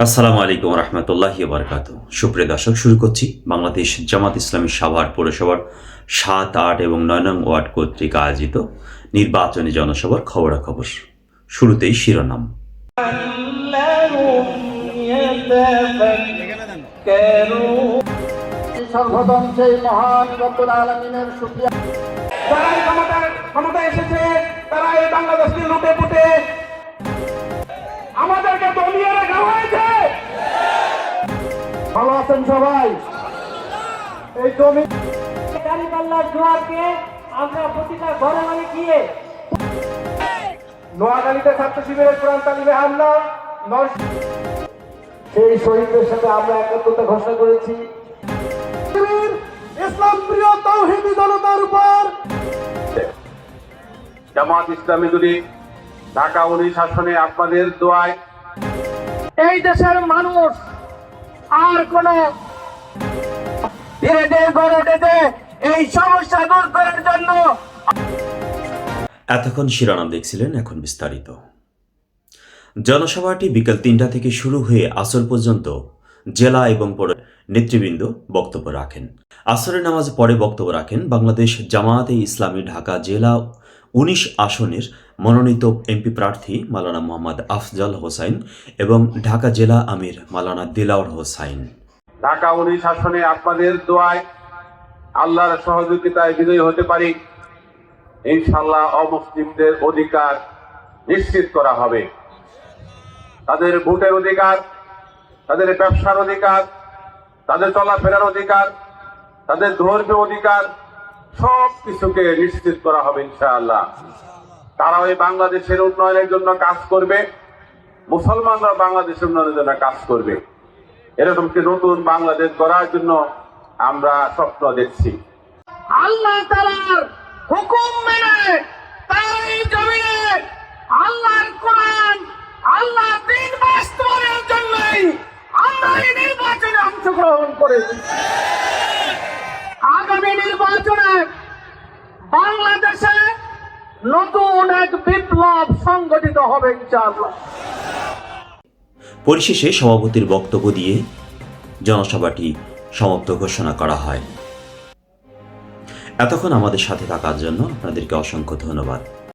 আসসালামু আলাইকুম রহমতুল্লাহি বারকাত। সুপ্রিয় দর্শক, শুরু করছি বাংলাদেশ জামাত ইসলামী সাভার পৌরসভার ৭, ৮ এবং ৯ নং ওয়ার্ড কর্তৃক আয়োজিত নির্বাচনী জনসভার খবরাখবর। শুরুতেই শিরোনাম। ক্ষমতা এসেছে, তারা এই বাংলাদেশকে লুটে পুটে আমাদেরকে দমিয়ে রাখা হয়েছে। ভালো আছেন সবাই? এই জমি গাড়িপাল্লার জোয়ারকে আমরা প্রতিটা ঘরে ঘরে গিয়ে নোয়াখালীতে ছাত্র শিবিরের কোরআন তালিমে হামলা, সেই শহীদদের সাথে আমরা একাত্মতা ঘোষণা করেছি। ইসলাম প্রিয় তাওহীদি জনতার উপর জামাত ইসলামী যদি ঢাকা 19 শাসনে আপনাদের দোয়ায় এই দেশের মানুষ আর কোন ধীরে ধীরে গড়ে উঠেছে এই সমস্যা দূর করার জন্য। এতক্ষণ শিরোনাম দেখছিলেন, এখন বিস্তারিত। জনসভাটি বিকেল ৩টা থেকে শুরু হয়ে আসর পর্যন্ত জেলা এবং পৌর নেতৃবৃন্দ বক্তব্য রাখেন। আসরের নামাজে পরে বক্তব্য রাখেন বাংলাদেশ জামায়াতে ইসলামী ঢাকা জেলা 19 আসনের মনোনীত এমপি প্রার্থী মাওলানা মোহাম্মদ আফজাল হোসাইন এবং ঢাকা জেলা আমির মাওলানা দিলাওয়ার হোসাইন। ঢাকা 19 আসনে আপনাদের দোয়ায় আল্লাহর সহযোগিতায় বিজয়ী হতে পারি। ইনশাআল্লাহ অমুসলিমদের অধিকার নিশ্চিত করা হবে। তাদের ভোটের অধিকার, তাদের ব্যবসার অধিকার, তাদের চলাফেরার অধিকার, তাদের ধর্মীয় অধিকার সব কিছুকে নিশ্চিত করা হবে ইনশাআল্লাহ। তারা ওই বাংলাদেশের উন্নয়নের জন্য কাজ করবে, মুসলমানরা বাংলাদেশের উন্নয়নের জন্য কাজ করবে। এরকম একটি নতুন বাংলাদেশ গড়ার জন্য আমরা স্বপ্ন দেখছি। আল্লাহ তাআলার হুকুম মেনে তাই জমিনে আল্লাহর কোরআন, আল্লাহ দ্বীন বাস্তবায়নের জন্যই আমরা এই নির্বাচনে অংশগ্রহণ করেছি। আগামী নির্বাচনে বাংলাদেশে নতুন এক বিপ্লব সংগঠিত হবে ইনশাআল্লাহ। পরিশেষে সভাপতির বক্তব্য দিয়ে জনসভাটি সমাপ্ত ঘোষণা করা হয়। এতক্ষণ আমাদের সাথে থাকার জন্য আপনাদেরকে অসংখ্য ধন্যবাদ।